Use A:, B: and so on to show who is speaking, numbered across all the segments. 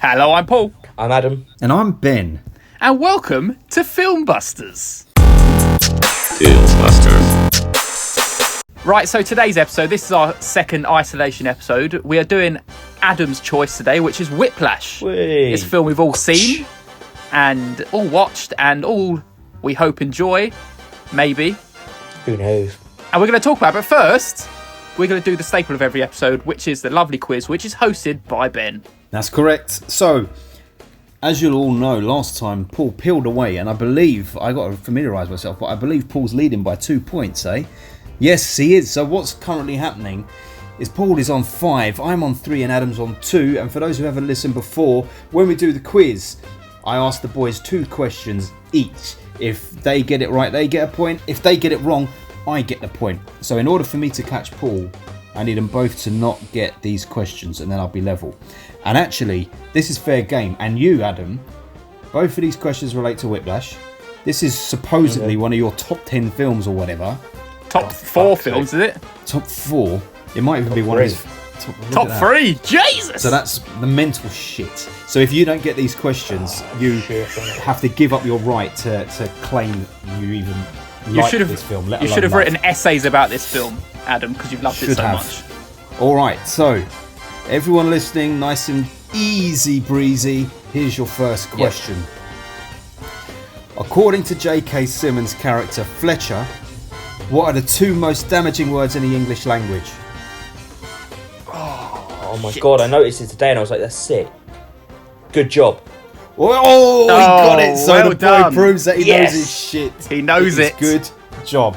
A: Hello, I'm Paul.
B: I'm Adam.
C: And I'm Ben.
A: And welcome to Filmbusters. Right, so today's episode, this is our second isolation episode. We are doing Adam's choice today, which is Whiplash.
B: Whee.
A: It's a film we've all seen and all watched and all, we hope, enjoy. Maybe.
B: Who knows?
A: And we're going to talk about it. But first, we're going to do the staple of every episode, which is the lovely quiz, which is hosted by Ben.
C: That's correct. So, as you'll all know, last time Paul peeled away, and I believe, I got to familiarise myself, but I believe Paul's leading by 2 points, eh? Yes, he is. So what's currently happening is Paul is on 5, I'm on 3 and Adam's on 2. And for those who haven't listened before, when we do the quiz, I ask the boys 2 questions each. If they get it right, they get a point. If they get it wrong, I get the point. So in order for me to catch Paul, I need them both to not get these questions and then I'll be level. And actually, this is fair game. And you, Adam, both of these questions relate to Whiplash. This is supposedly one of your top 10 films or whatever.
A: Top 4 films, is it?
C: Top 4? It might even
B: Top
C: be one
B: three.
C: of his...
A: Top 3? Jesus!
C: So that's the mental shit. So if you don't get these questions, you have to give up your right to claim you even like this film.
A: You should have written essays about this film, Adam, because you've loved it so much.
C: Alright, so everyone listening, nice and easy breezy, here's your first question. Yep. According to J.K. Simmons' character Fletcher, what are the 2 most damaging words in the English language?
B: Oh my god, I noticed it today and I was like, that's sick. Good job.
C: Oh, he got it. So
A: well
C: the boy
A: done.
C: proves that he knows his shit.
A: He knows it.
C: Good job.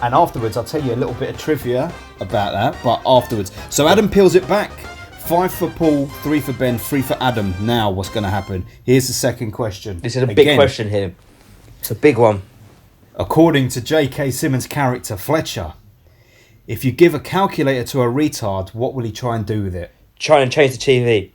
C: And afterwards, I'll tell you a little bit of trivia about that, but afterwards. So Adam peels it back. 5 for Paul, 3 for Ben, 3 for Adam. Now what's going to happen? Here's the second question.
B: This is a big question here. It's a big one.
C: According to J.K. Simmons' character Fletcher, if you give a calculator to a retard, what will he try and do with it?
B: Try and change the TV.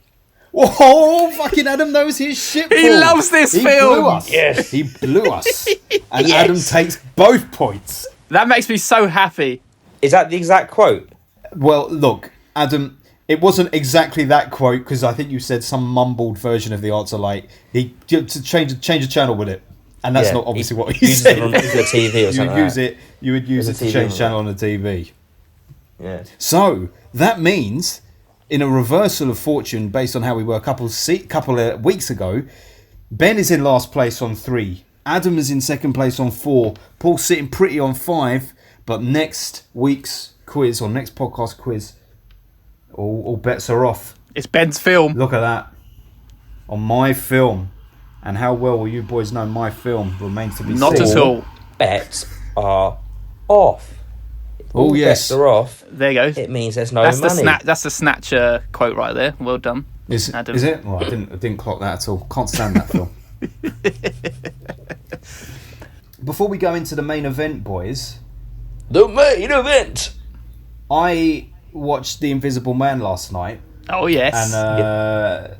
C: Oh, fucking Adam knows his shit.
A: He loves this film.
C: Blew us.
B: Yes.
C: He blew us. And
B: Yes.
C: Adam takes both points.
A: That makes me so happy.
B: Is that the exact quote?
C: Well, look, Adam, it wasn't exactly that quote because I think you said some mumbled version of the answer, like he to change the channel with it, and that's not obviously what he said.
B: It on the TV or something.
C: You would use it to change channel on the TV.
B: Yeah.
C: So that means, in a reversal of fortune based on how we were a couple of weeks ago, Ben is in last place on 3. Adam is in second place on 4. Paul's sitting pretty on 5. But next week's quiz, or next podcast quiz, all bets are off.
A: It's Ben's film.
C: Look at that. On my film. And how well will you boys know my film remains to be seen.
A: Not at all.
B: Bets are off.
C: Oh, yes.
B: Bets are off.
A: There you go.
B: It means there's no
A: That's
B: money.
A: That's the Snatcher quote right there. Well done, Adam.
C: Is it? Well, I didn't clock that at all. Can't stand that film. Before we go into the main event, boys,
B: The main event.
C: I watched The Invisible Man last night.
A: Oh, yes.
C: And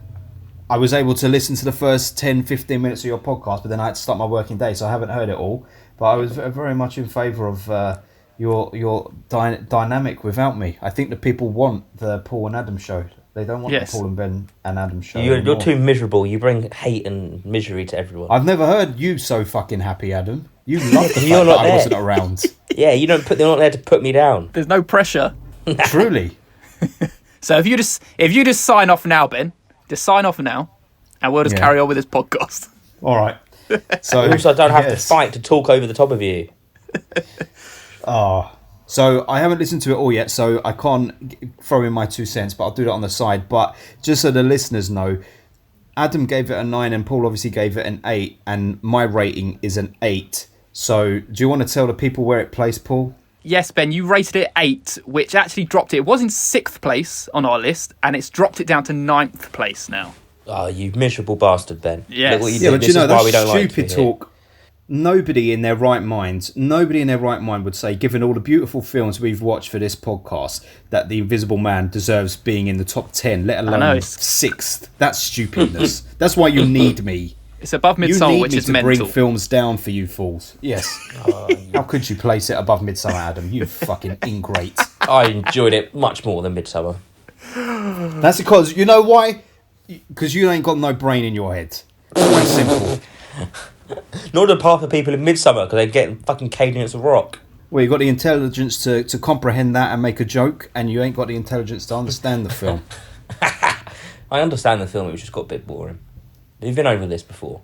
C: I was able to listen to the first 10-15 minutes of your podcast, but then I had to start my working day, so I haven't heard it all. But I was very much in favour of your dynamic without me. I think the people want the Paul and Adam show. They don't want the Paul and Ben and Adam show.
B: You're too miserable. You bring hate and misery to everyone.
C: I've never heard you so fucking happy, Adam. You love the fact that I wasn't around.
B: Yeah, you're not there to put me down.
A: There's no pressure.
C: Truly.
A: So if you just sign off now, Ben, just sign off now, and we'll just carry on with this podcast.
C: All right. So
B: Also, I don't have to fight to talk over the top of you.
C: So I haven't listened to it all yet, so I can't throw in my 2 cents, but I'll do that on the side. But just so the listeners know, Adam gave it a 9 and Paul obviously gave it an 8, and my rating is an 8. So do you want to tell the people where it placed, Paul?
A: Yes, Ben, you rated it 8, which actually dropped it. It was in 6th place on our list, and it's dropped it down to 9th place now.
B: Oh, you miserable bastard, Ben.
A: Yes.
B: Look what you
C: Yeah,
B: did.
C: but you know,
B: why we
C: that's
B: don't like
C: stupid
B: you here.
C: talk. Nobody in their right mind would say, given all the beautiful films we've watched for this podcast, that The Invisible Man deserves being in the top 10, let alone 6th. That's stupidness. That's why you need me.
A: It's above Midsummer, which is mental.
C: You need me to bring films down for you fools. Yes. How could you place it above Midsummer, Adam? You fucking ingrate.
B: I enjoyed it much more than Midsummer.
C: That's because, you know why? Because you ain't got no brain in your head. Quite simple.
B: Nor do half the people in Midsummer because they're getting fucking caved against a rock.
C: Well, you got the intelligence to comprehend that and make a joke, and you ain't got the intelligence to understand the film.
B: I understand the film, it was just got a bit boring. We've been over this before.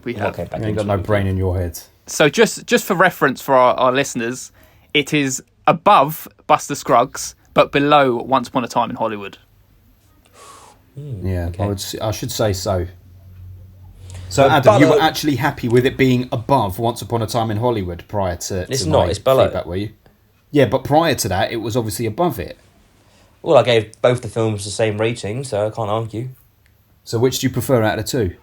A: We have.
C: You ain't got no brain in your head.
A: So just for reference for our listeners, it is above Buster Scruggs, but below Once Upon a Time in Hollywood.
C: Yeah,
B: okay.
C: I should say so. So,
B: But
C: Adam, you
B: below-
C: were actually happy with it being above Once Upon a Time in Hollywood prior to
B: It's
C: to
B: not,
C: my
B: it's below.
C: feedback, were you? Yeah, but prior to that, it was obviously above it.
B: Well, I gave both the films the same rating, so I can't argue.
C: So which do you prefer out of the two?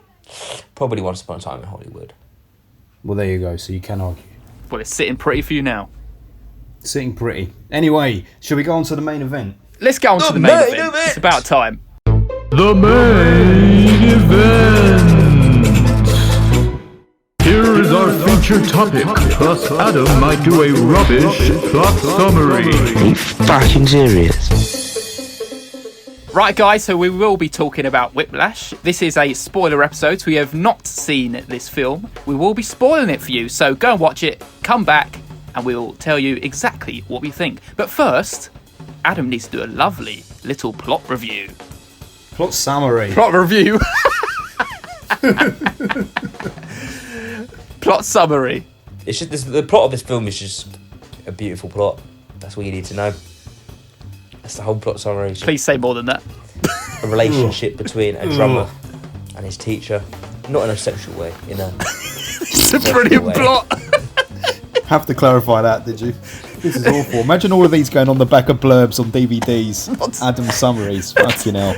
B: Probably Once Upon a Time in Hollywood.
C: Well, there you go, so you can argue.
A: Well, it's sitting pretty for you now.
C: Sitting pretty. Anyway, shall we go on to the main event?
A: Let's get on to the main event. It's about time.
D: The main event. Here is our featured topic, plus Adam might do a rubbish plot summary.
E: Are you fucking serious?
A: Right, guys, so we will be talking about Whiplash. This is a spoiler episode, so we have not seen this film. We will be spoiling it for you, so go and watch it, come back, and we'll tell you exactly what we think. But first, Adam needs to do a lovely little plot review.
C: Plot summary.
A: Plot review. Plot summary.
B: It's just the plot of this film is just a beautiful plot. That's all you need to know. That's the whole plot summary. It's just
A: Please say more than that.
B: a relationship between a drummer and his teacher, not in a sexual way, in a
A: It's a brilliant
B: way.
A: plot.
C: Have to clarify that, did you? This is awful. Imagine all of these going on the back of blurbs on DVDs. Adam summaries. Fucking hell.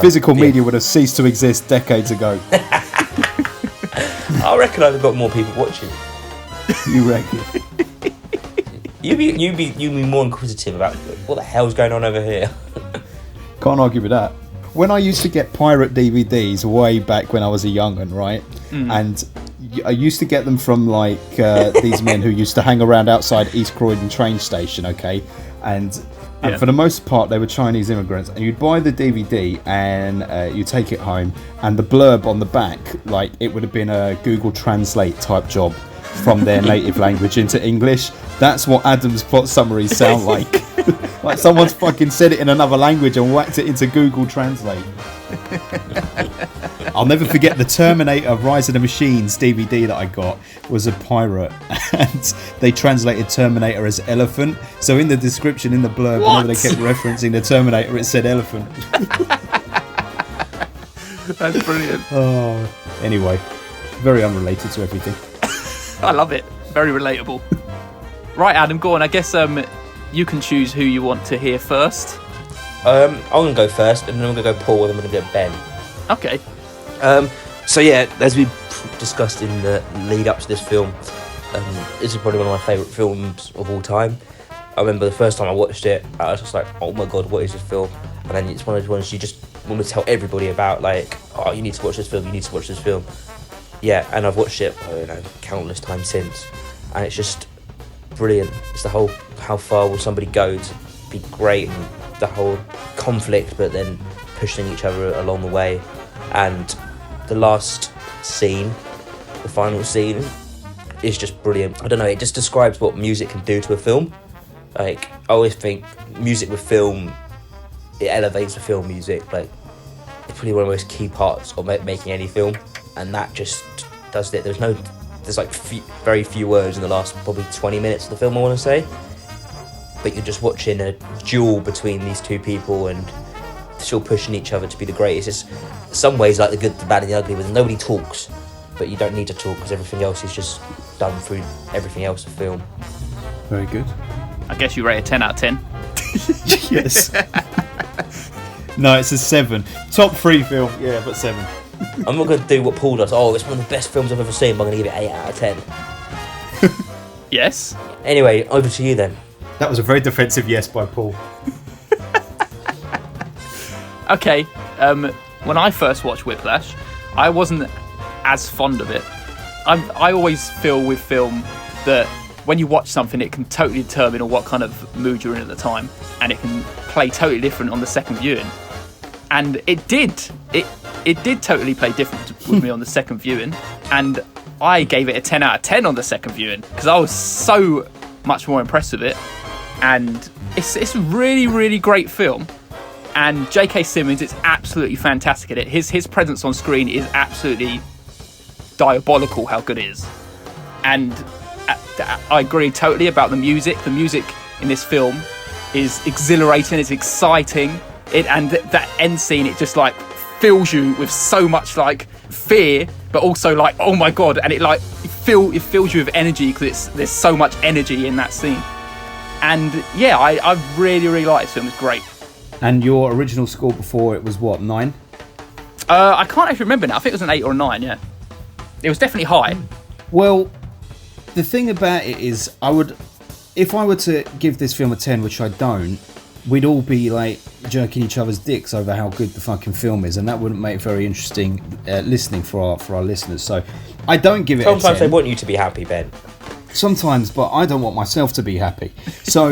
C: Physical media would have ceased to exist decades ago.
B: I reckon I've got more people watching.
C: You reckon?
B: You be more inquisitive about what the hell's going on over here.
C: Can't argue with that. When I used to get pirate DVDs way back when I was a young'un, right? And I used to get them from like these men who used to hang around outside East Croydon train station, okay? And for the most part, they were Chinese immigrants. And you'd buy the DVD and you take it home, and the blurb on the back, like it would have been a Google Translate type job from their native language into English. That's what Adam's plot summaries sound like. Like someone's fucking said it in another language and whacked it into Google Translate. I'll never forget the Terminator Rise of the Machines DVD that I got was a pirate, and they translated Terminator as elephant. So in the description, in the blurb, whenever they kept referencing the Terminator, it said elephant.
A: That's brilliant.
C: Oh, anyway, very unrelated to everything.
A: I love it. Very relatable. Right, Adam, go on. I guess you can choose who you want to hear first.
B: I'm going to go first, and then I'm going to go Paul, and then I'm going to go Ben.
A: Okay.
B: So yeah, as we discussed in the lead up to this film, this is probably one of my favourite films of all time. I remember the first time I watched it, I was just like, oh my god, what is this film? And then it's one of those ones you just want to tell everybody about, like, oh, you need to watch this film, you need to watch this film. Yeah, and I've watched it, I don't know, countless times since, and it's just brilliant. It's the whole, how far will somebody go to be great, and the whole conflict, but then pushing each other along the way. And the last scene, the final scene, is just brilliant. I don't know, it just describes what music can do to a film. Like, I always think music with film, it elevates the film music. Like, it's probably one of the most key parts of making any film, and that just does it. There's like very few words in the last probably 20 minutes of the film, I want to say, but you're just watching a duel between these two people and still pushing each other to be the greatest. It's some ways like the good, the bad and the ugly, where nobody talks, but you don't need to talk because everything else is just done through everything else of film.
C: Very good.
A: I guess you rate a 10 out of 10.
C: Yes. No, it's a 7. Top 3 film, yeah, but 7.
B: I'm not going to do what Paul does. Oh, it's one of the best films I've ever seen, but I'm going to give it 8 out of 10.
A: Yes.
B: Anyway, over to you then.
C: That was a very defensive yes by Paul.
A: Okay. When I first watched Whiplash, I wasn't as fond of it. I always feel with film that when you watch something, it can totally determine on what kind of mood you're in at the time, and it can play totally different on the second viewing. and it did totally play different with me on the second viewing, and I gave it a 10 out of 10 on the second viewing because I was so much more impressed with it. And it's a really, really great film. And J.K. Simmons is absolutely fantastic at it. His presence on screen is absolutely diabolical how good it is. And I agree totally about the music. The music in this film is exhilarating, it's exciting. And that end scene, it just like fills you with so much like fear, but also like, oh my God. And it fills you with energy because there's so much energy in that scene. And yeah, I really, really like this film. It's great.
C: And your original score before it was what, 9?
A: I can't actually remember now. I think it was an 8 or a 9, yeah. It was definitely high.
C: Well, the thing about it is, if I were to give this film a 10, which I don't, we'd all be like jerking each other's dicks over how good the fucking film is, and that wouldn't make very interesting listening for our listeners. So I don't give it a 10.
B: Sometimes they want you to be happy, Ben.
C: Sometimes, but I don't want myself to be happy. So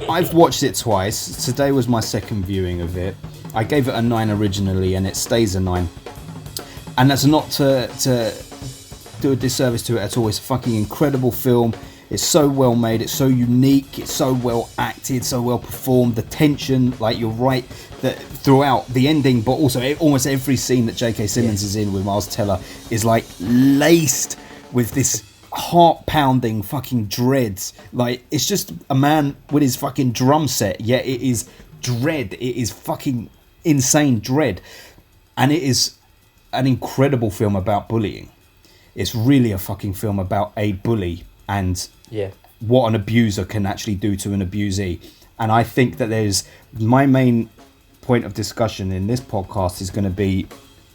C: I've watched it twice. Today was my second viewing of it. I gave it a 9 originally, and it stays a 9. And that's not to do a disservice to it at all. It's a fucking incredible film. It's so well made. It's so unique. It's so well acted. So well performed. The tension, like you're right, that throughout the ending, but also almost every scene that J.K. Simmons is in with Miles Teller is like laced with this heart-pounding fucking dreads. Like, it's just a man with his fucking drum set, yet it is dread. It is fucking insane dread. And it is an incredible film about bullying. It's really a fucking film about a bully and what an abuser can actually do to an abusee. And I think that there's my main point of discussion in this podcast is going to be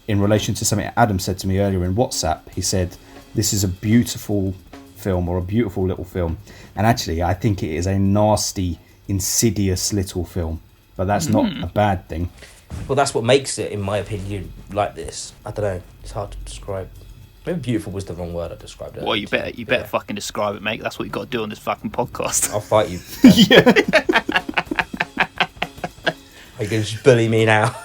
C: in relation to something Adam said to me earlier in WhatsApp. He said, this is a beautiful film, or a beautiful little film. And actually, I think it is a nasty, insidious little film. But that's not a bad thing.
B: Well, that's what makes it, in my opinion, like this. I don't know. It's hard to describe. Maybe beautiful was the wrong word I described it.
A: Well, you better fucking describe it, mate. That's what you got to do on this fucking podcast.
B: I'll fight you.
C: Yeah.
B: Are you going to just bully me now?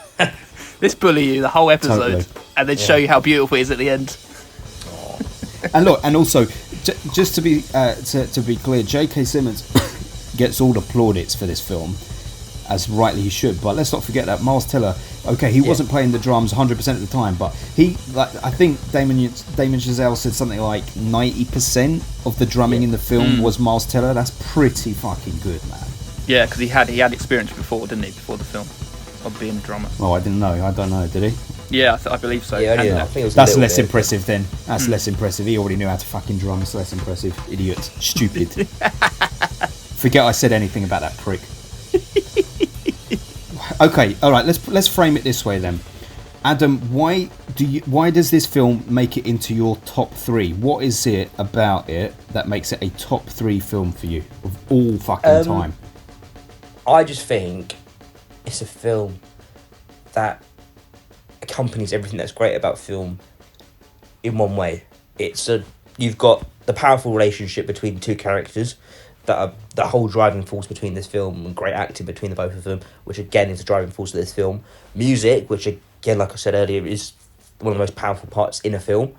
A: Let's bully you the whole episode,
C: Totally.
A: and then show you how beautiful it is at the end.
C: And look, and also, just to be clear, J.K. Simmons gets all the plaudits for this film, as rightly he should. But let's not forget that Miles Teller, he wasn't playing the drums 100% of the time, but I think Damien Chazelle said something like 90% of the drumming in the film was Miles Teller. That's pretty fucking good, man.
A: Yeah, because he had experience before, didn't he? Before the film, of being a drummer.
C: Oh, I didn't know. I don't know. Did he?
A: Yeah, I believe so.
B: Yeah, I think it was
C: That's less impressive then. That's less impressive. He already knew how to fucking drum. It's less impressive. Idiot. Stupid. Forget I said anything about that prick. Okay, all right. Let's frame it this way then. Adam, why does this film make it into your top 3? What is it about it that makes it a top 3 film for you of all fucking time?
B: I just think it's a film that accompanies everything that's great about film in one way. You've got the powerful relationship between two characters that are the whole driving force between this film, and great acting between the both of them, which again is the driving force of this film. Music, which again, like I said earlier, is one of the most powerful parts in a film.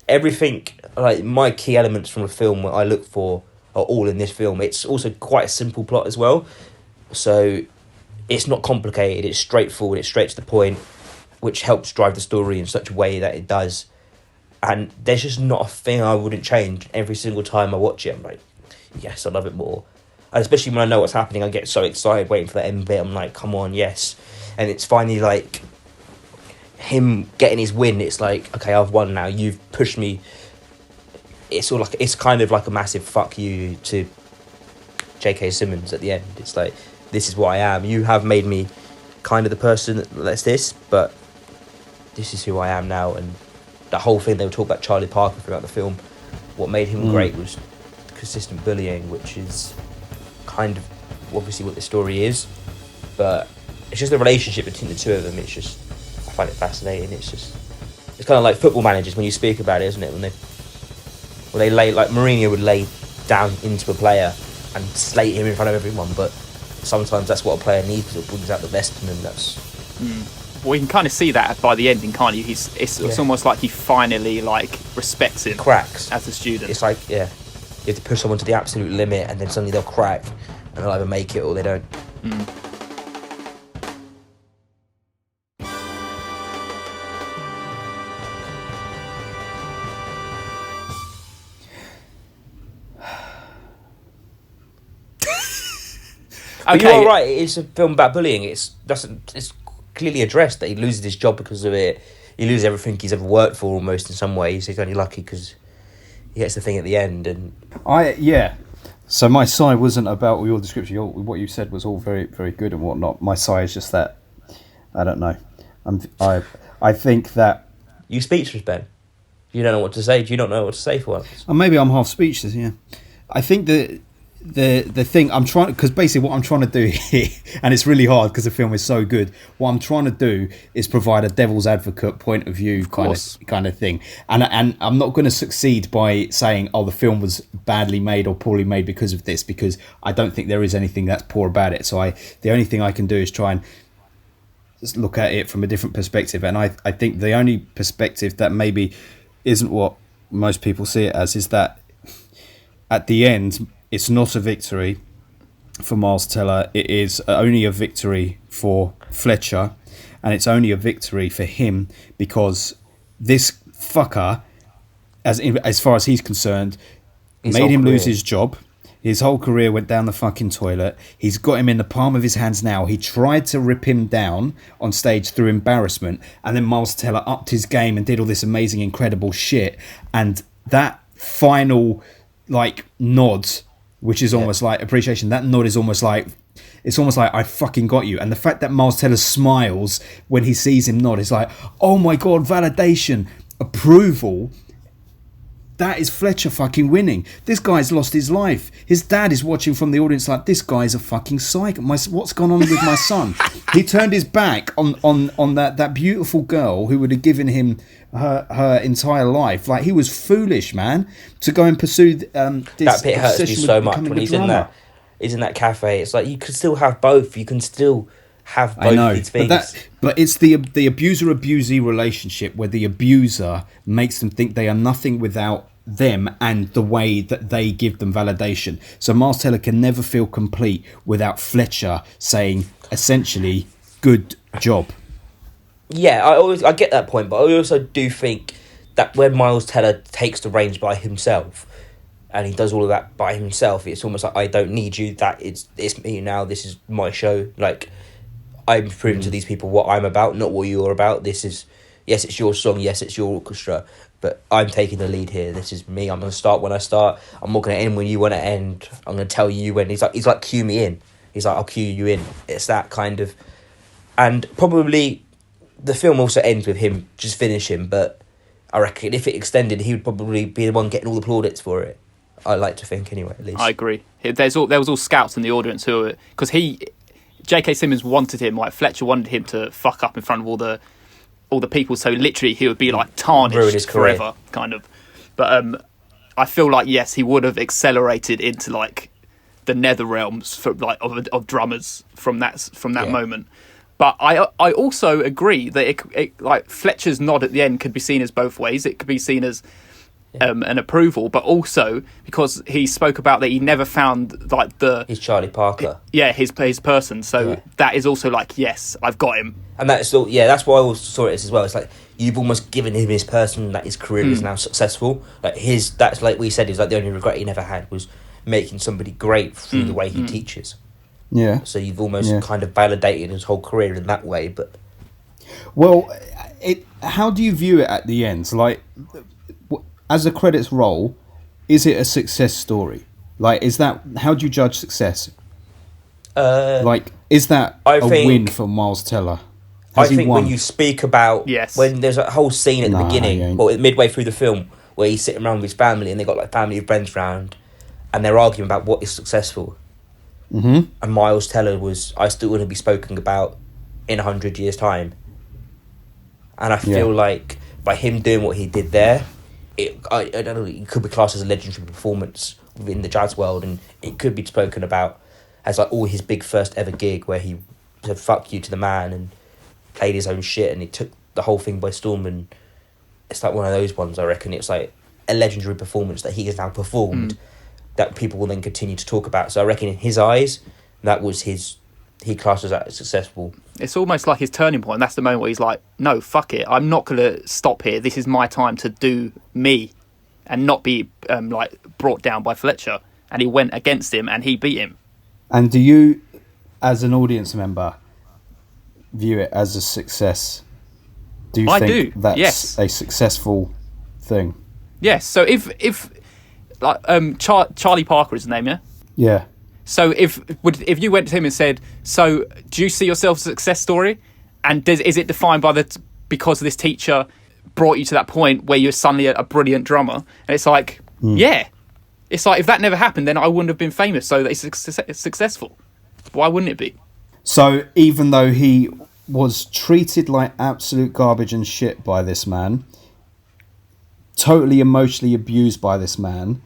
B: Everything, like my key elements from a film that I look for are all in this film. It's also quite a simple plot as well, so it's not complicated, it's straightforward, it's straight to the point, which helps drive the story in such a way that it does. And there's just not a thing I wouldn't change. Every single time I watch it, I'm like, yes, I love it more. And especially when I know what's happening, I get so excited waiting for that end bit. I'm like, come on, yes. And it's finally like him getting his win. It's like, okay, I've won now. You've pushed me. It's kind of like a massive fuck you to J.K. Simmons at the end. It's like, this is what I am. You have made me kind of the person that's this, but this is who I am now. And the whole thing, they were talking about Charlie Parker throughout the film. What made him great was consistent bullying, which is kind of obviously what the story is. But it's just the relationship between the two of them. It's just, I find it fascinating. It's kind of like football managers when you speak about it, isn't it? When they lay, like Mourinho would lay down into a player and slate him in front of everyone, but sometimes that's what a player needs, because it brings out the best in them. That's
A: Well, you can kind of see that by the ending, can't you? It's almost like he finally respects him,
B: cracks
A: as a student.
B: It's like, you have to push someone to the absolute limit, and then suddenly they'll crack, and they'll either make it or they don't. But
A: Okay.
B: you're right. It's a film about bullying. It's clearly addressed that he loses his job because of it. He loses everything he's ever worked for, almost, in some ways. He's only lucky because he gets the thing at the end. And
C: So my sigh wasn't about your description. What you said was all very, very good and whatnot. My sigh is just that I don't know. I think that
B: you speechless, Ben. You don't know what to say. Do you not know what to say for once?
C: maybe I'm half speechless. Yeah, I think that the thing I'm trying, because basically what I'm trying to do here, and it's really hard because the film is so good. What I'm trying to do is provide a devil's advocate point of view, kind of thing. And I'm not going to succeed by saying, oh, the film was badly made or poorly made because of this, because I don't think there is anything that's poor about it. So the only thing I can do is try and just look at it from a different perspective. And I think the only perspective that maybe isn't what most people see it as is that at the end, it's not a victory for Miles Teller. It is only a victory for Fletcher, and it's only a victory for him because this fucker, as far as he's concerned, made him lose his job. His whole career went down the fucking toilet. He's got him in the palm of his hands now. He tried to rip him down on stage through embarrassment, and then Miles Teller upped his game and did all this amazing, incredible shit. And that final nod, which is almost like appreciation, that nod is almost like, it's almost like I fucking got you. And the fact that Miles Teller smiles when he sees him nod is like, oh my god, validation, approval. That is Fletcher fucking winning. This guy's lost his life. His dad is watching from the audience like, this guy's a fucking psycho. What's gone on with my son? He turned his back on that beautiful girl who would have given him her entire life. Like, he was foolish, man, to go and pursue this.
B: That bit hurts me so much when he's in that cafe. It's like, you can still have both. You can still have both these things.
C: But it's the abuser-abusee relationship where the abuser makes them think they are nothing without them and the way that they give them validation. So Miles Teller can never feel complete without Fletcher saying, essentially, good job.
B: Yeah, I get that point, but I also do think that when Miles Teller takes the reins by himself and he does all of that by himself, it's almost like, I don't need you, it's me now, this is my show. Like, I'm proving to these people what I'm about, not what you're about. This is, yes, it's your song, yes, it's your orchestra, but I'm taking the lead here. This is me. I'm going to start when I start. I'm not going to end when you want to end. I'm going to tell you when. He's like, cue me in. He's like, I'll cue you in. It's that kind of... And probably the film also ends with him just finishing, but I reckon if it extended, he would probably be the one getting all the plaudits for it. I like to think, anyway, at least.
A: I agree. There was all scouts in the audience who were... Because J.K. Simmons wanted him, Fletcher wanted him to fuck up in front of all the people, so literally he would be tarnished
B: his
A: forever,
B: career.
A: kind of. But I feel like, yes, he would have accelerated into the nether realms for of drummers from that moment. But I also agree that it Fletcher's nod at the end could be seen as both ways. It could be seen as an approval, but also because he spoke about that he never found
B: his Charlie Parker.
A: His person. So that is also yes, I've got him.
B: And that's all. Yeah, that's why I always saw it as well. It's like you've almost given him his person, that his career is now successful. That's like we said, is the only regret he never had was making somebody great through the way he teaches.
C: Yeah.
B: So you've almost kind of validated his whole career in that way. But
C: how do you view it at the end? As the credits roll, is it a success story? Is that, how do you judge success? Is that win for Miles Teller?
B: I think when you speak about, when there's a whole scene at the beginning or midway through the film where he's sitting around with his family and they got family and friends round and they're arguing about what is successful. Mm-hmm. And Miles Teller I still want to be spoken about in 100 years' time. And I feel like by him doing what he did there, I don't know, it could be classed as a legendary performance within the jazz world, and it could be spoken about as like all his big first ever gig where he said "fuck you" to the man and played his own shit, and he took the whole thing by storm. And it's like one of those ones. I reckon it's like a legendary performance that he has now performed that people will then continue to talk about. So I reckon in his eyes, that was he classes that as successful.
A: It's almost like his turning point. That's the moment where he's like, no, fuck it. I'm not going to stop here. This is my time to do me and not be like brought down by Fletcher. And he went against him and he beat him.
C: And do you, as an audience member, view it as a success? Do you think that's a successful thing?
A: Yes. So if like Charlie Parker is his name, yeah?
C: Yeah.
A: So if you went to him and said, so do you see yourself as a success story? And is it defined by because this teacher brought you to that point where you're suddenly a brilliant drummer? And it's like, yeah. It's like, if that never happened, then I wouldn't have been famous. So it's successful. Why wouldn't it be?
C: So even though he was treated like absolute garbage and shit by this man, totally emotionally abused by this man,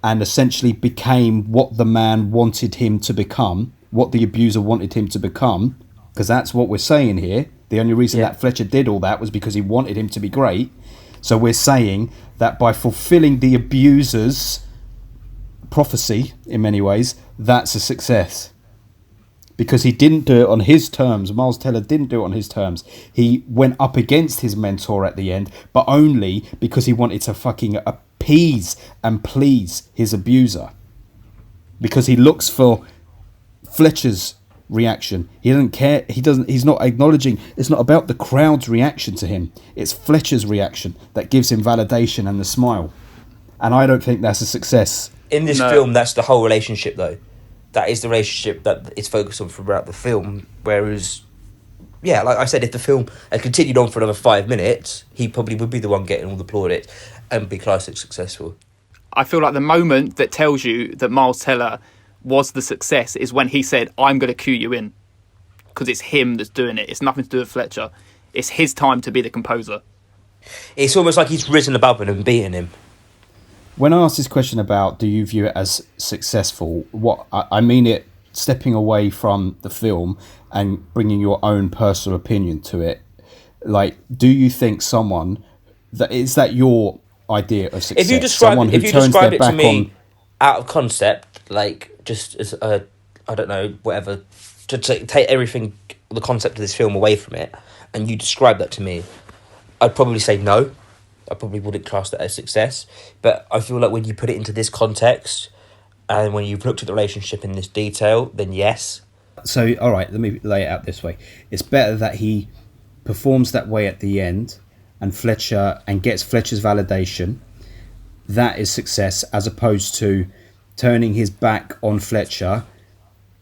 C: and essentially became what the man wanted him to become, what the abuser wanted him to become, because that's what we're saying here. The only reason that Fletcher did all that was because he wanted him to be great. So we're saying that by fulfilling the abuser's prophecy, in many ways, that's a success. Because he didn't do it on his terms. Miles Teller didn't do it on his terms. He went up against his mentor at the end, but only because he wanted to fucking appease and please his abuser. Because he looks for Fletcher's reaction. He doesn't care. He's not acknowledging. It's not about the crowd's reaction to him. It's Fletcher's reaction that gives him validation and the smile. And I don't think that's a success.
B: In this film, that's the whole relationship, though. That is the relationship that it's focused on throughout the film. Whereas, yeah, like I said, if the film had continued on for another 5 minutes, he probably would be the one getting all the plaudits and be classic successful.
A: I feel like the moment that tells you that Miles Teller was the success is when he said, I'm going to cue you in. Because it's him that's doing it. It's nothing to do with Fletcher. It's his time to be the composer.
B: It's almost like he's risen above him and beaten him.
C: When I asked this question about do you view it as successful, what I mean it stepping away from the film and bringing your own personal opinion to it. Like, do you think someone that is that your idea of success?
B: If you describe it to me out of concept, like just as a, I don't know, whatever, to take everything, the concept of this film away from it, and you describe that to me, I'd probably say no. I probably wouldn't class that as success. But I feel like when you put it into this context, and when you've looked at the relationship in this detail, then yes.
C: So, all right, let me lay it out this way. It's better that he performs that way at the end and gets Fletcher's validation. That is success, as opposed to turning his back on Fletcher,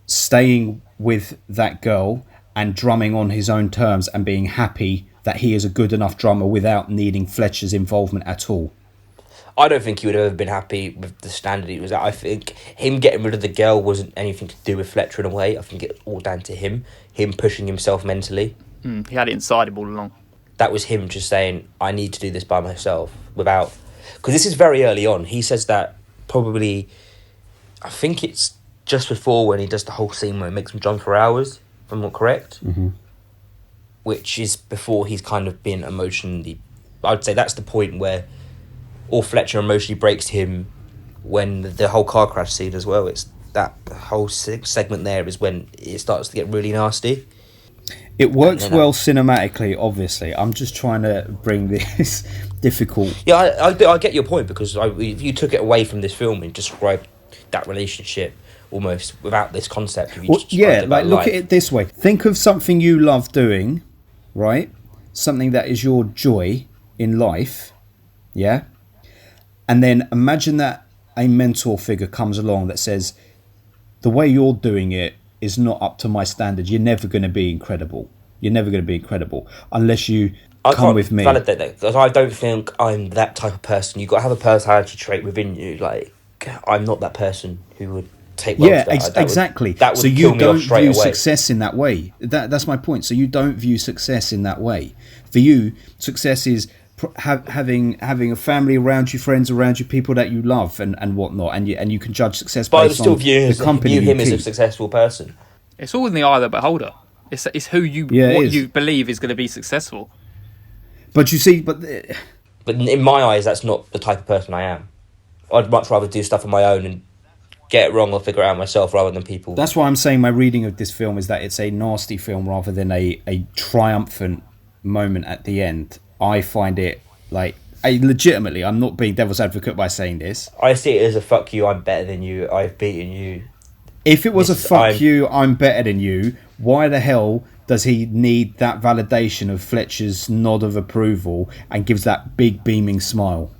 C: staying with that girl and drumming on his own terms and being happy that he is a good enough drummer without needing Fletcher's involvement at all.
B: I don't think he would have ever been happy with the standard he was at. I think him getting rid of the girl wasn't anything to do with Fletcher in a way. I think it's all down to him pushing himself mentally.
A: He had it inside him all along.
B: That was him just saying, I need to do this by myself without... Because this is very early on. He says that probably... I think it's just before when he does the whole scene where he makes him drum for hours, if I'm not correct.
C: Mm-hmm.
B: Which is before he's kind of been emotionally... I'd say that's the point where all Fletcher emotionally breaks him when the whole car crash scene as well. It's that whole segment there is when it starts to get really nasty.
C: It works well cinematically, obviously. I'm just trying to bring this difficult...
B: Yeah, I get your point, because if you took it away from this film and described that relationship almost without this concept...
C: Look at it this way. Think of something you love doing, right? Something that is your joy in life, yeah? And then imagine that a mentor figure comes along that says, the way you're doing it is not up to my standards. You're never going to be incredible. You're never going to be incredible unless you come with me.
B: I can't validate that, because I don't think I'm that type of person. You've got to have a personality trait within you. Like, I'm not that person who would take well to that.
C: Exactly.
B: That would
C: so you don't view
B: away.
C: success in that way. That's my point. So you don't view success in that way. For you, success is having a family around you, friends around you, people that you love and whatnot, and you can judge success
B: But I would
C: based
B: still
C: on the company
B: view him
C: you
B: as a
C: keep.
B: successful person.
A: It's all in the eye of the beholder. It's who you
C: Yeah, it
A: what
C: is.
A: you believe is going to be successful.
C: But you see,
B: But in my eyes, that's not the type of person I am. I'd much rather do stuff on my own and get it wrong or figure it out myself rather than people.
C: that's why I'm saying my reading of this film is that it's a nasty film rather than a triumphant moment at the end. I find it like legitimately. I'm not being devil's advocate by saying this.
B: I see it as a fuck you, I'm better than you, I've beaten you.
C: If it was
B: This-
C: a fuck
B: I'm-
C: you, I'm better than you, why the hell does he need that validation of Fletcher's nod of approval and gives that big beaming smile?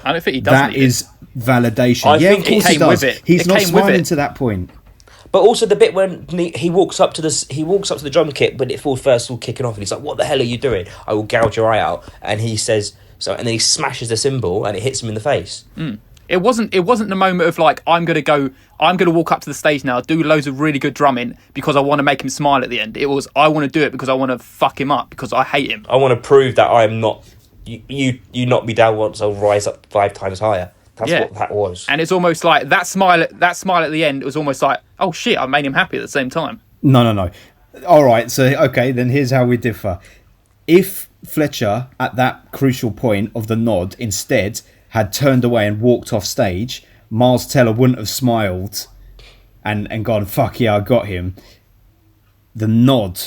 A: I don't think he does.
C: That
A: need
C: is validation.
B: I
C: Yeah,
B: think
C: of
B: it
C: course he
A: came
C: does.
A: with it.
C: He's
A: It
C: not
A: came with
C: smiling
A: it.
C: to that point.
B: But also the bit when he walks up to the drum kit when it falls first, all kicking off, and he's like, "What the hell are you doing? I will gouge your eye out." And he says so, and then he smashes the cymbal and it hits him in the face.
A: It wasn't the moment of like I'm gonna walk up to the stage now, do loads of really good drumming because I want to make him smile at the end. It was I want to do it because I want to fuck him up because I hate him.
B: I want to prove that I am not. You knock me down once, I'll rise up 5 times higher. That's
A: Yeah.
B: what that was.
A: And it's almost like that smile at the end. It was almost like, oh shit, I made him happy at the same time.
C: No. All right, so okay, then here's how we differ. If Fletcher, at that crucial point of the nod, instead had turned away and walked off stage, Miles Teller wouldn't have smiled and gone, fuck yeah, I got him. The nod,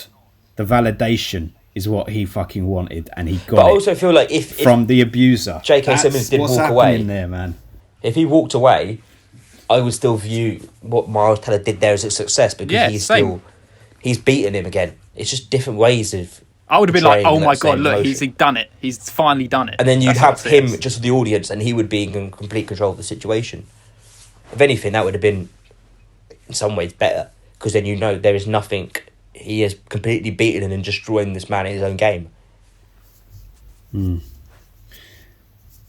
C: the validation is what he fucking wanted, and he got
B: But I
C: it
B: also feel like if
C: from the abuser.
B: J.K. Simmons did
C: what's
B: walk
C: happening
B: away-
C: there, man.
B: if he walked away, I would still view what Miles Teller did there as a success because
A: Yeah,
B: he's beaten him again. It's just different ways of.
A: I would have been like,
B: portraying
A: oh my
B: that
A: god,
B: same
A: look,
B: emotion.
A: he's done it. He's finally done it.
B: And then you'd
A: That's how
B: have
A: I see
B: him
A: it.
B: just the audience, and he would be in complete control of the situation. If anything, that would have been in some ways better because then you know there is nothing. He is completely beaten and destroying this man in his own game.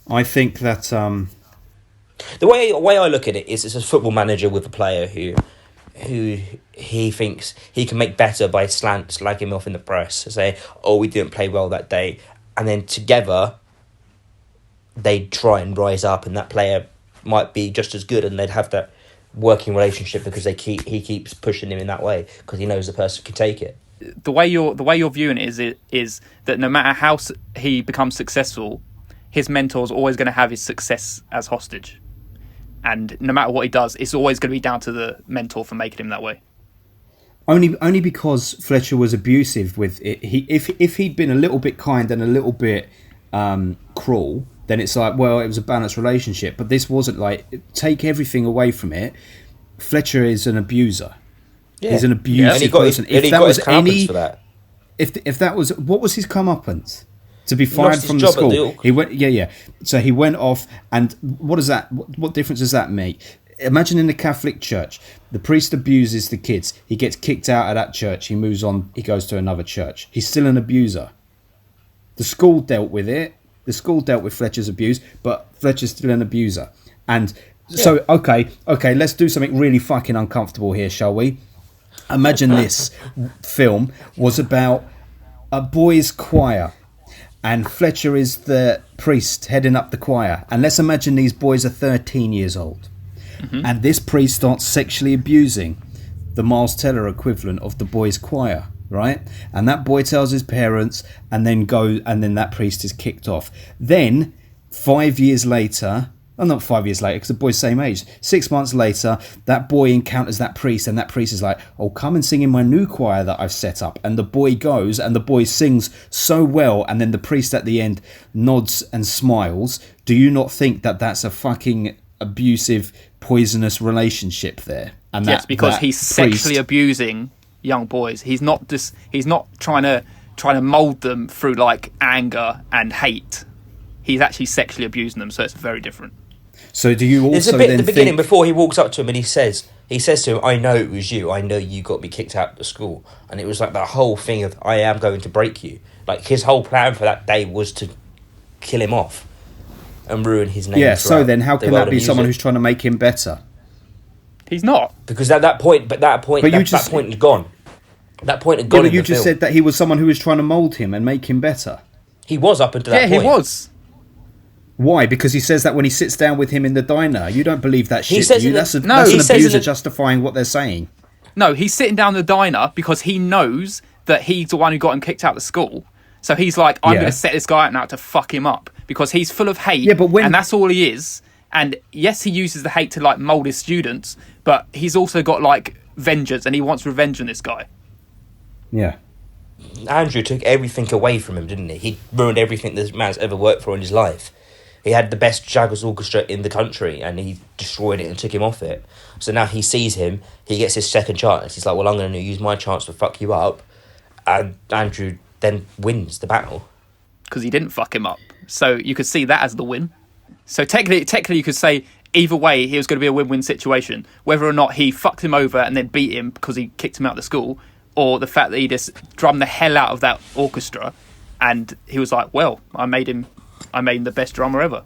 C: I think that
B: The way I look at it is, it's a football manager with a player who he thinks he can make better by slagging him off in the press, say, "Oh, we didn't play well that day," and then together they try and rise up, and that player might be just as good, and they'd have that working relationship because he keeps pushing him in that way because he knows the person can take it.
A: The way you're viewing it is that no matter how he becomes successful, his mentor's always going to have his success as hostage, and no matter what he does, it's always going to be down to the mentor for making him that way.
C: only because Fletcher was abusive with it. If he'd been a little bit kind and a little bit cruel, then it's like, well, it was a balanced relationship. But this wasn't. Like, take everything away from it. Fletcher is an abuser.
B: Yeah.
C: He's an abusive
B: and he got
C: person.
B: His, and he got his comeuppance for that.
C: If that was, what was his comeuppance? To be fired
B: his
C: from the
B: job at
C: school.
B: the-
C: He went, yeah. So he went off, and what does that? What difference does that make? Imagine in the Catholic Church, the priest abuses the kids. He gets kicked out of that church. He moves on. He goes to another church. He's still an abuser. The school dealt with it. The school dealt with Fletcher's abuse, but Fletcher's still an abuser. And so, okay, let's do something really fucking uncomfortable here, shall we? Imagine this film was about a boys' choir, and Fletcher is the priest heading up the choir. And let's imagine these boys are 13 years old, and this priest starts sexually abusing the Miles Teller equivalent of the boys' choir, right? And that boy tells his parents, and then that priest is kicked off. Then 5 years later. Well, not 5 years later, because the boy's same age. 6 months later, that boy encounters that priest, and that priest is like, "Oh, come and sing in my new choir that I've set up." And the boy goes, and the boy sings so well, and then the priest at the end nods and smiles. Do you not think that that's a fucking abusive, poisonous relationship there? And
A: Yes, because he's
C: priest-
A: sexually abusing young boys. He's not trying to mold them through like anger and hate. He's actually sexually abusing them, so it's very different.
C: So do you
B: There's
C: also
B: a bit at
C: then
B: the beginning
C: think...
B: before he walks up to him and he says to him, "I know it was you. I know you got me kicked out of the school." And it was like the whole thing of, "I am going to break you." Like his whole plan for that day was to kill him off and ruin his name.
C: Yeah, so
B: throughout
C: then how
B: the
C: can
B: world
C: that be
B: of
C: someone who's
B: music.
C: trying to make him better?
A: He's not.
B: Because at that point, that point had gone. That point had
C: Yeah,
B: gone.
C: but
B: in
C: you
B: the
C: just
B: film.
C: said that he was someone who was trying to mould him and make him better.
B: He was up until that
A: Yeah,
B: point.
A: he was.
C: Why? Because he says that when he sits down with him in the diner. You don't believe that shit,
B: says
C: do you?
B: in the-
C: That's an
B: he says in
C: abuser
B: the-
C: justifying what they're saying.
A: No, he's sitting down in the diner because he knows that he's the one who got him kicked out of school. So he's like, I'm
C: Yeah.
A: going to set this guy out now to fuck him up because he's full of hate.
C: Yeah, but when-
A: and that's all he is. And yes, he uses the hate to like mold his students, but he's also got like vengeance and he wants revenge on this guy.
C: Yeah.
B: Andrew took everything away from him, didn't he? He ruined everything this man's ever worked for in his life. He had the best Jaggers orchestra in the country and he destroyed it and took him off it. So now he sees him, he gets his second chance. He's like, well, I'm going to use my chance to fuck you up. And Andrew then wins the battle.
A: Because he didn't fuck him up. So you could see that as the win. So technically you could say either way he was going to be a win-win situation. Whether or not he fucked him over and then beat him because he kicked him out of the school, or the fact that he just drummed the hell out of that orchestra and he was like, well, I made him the best drummer ever.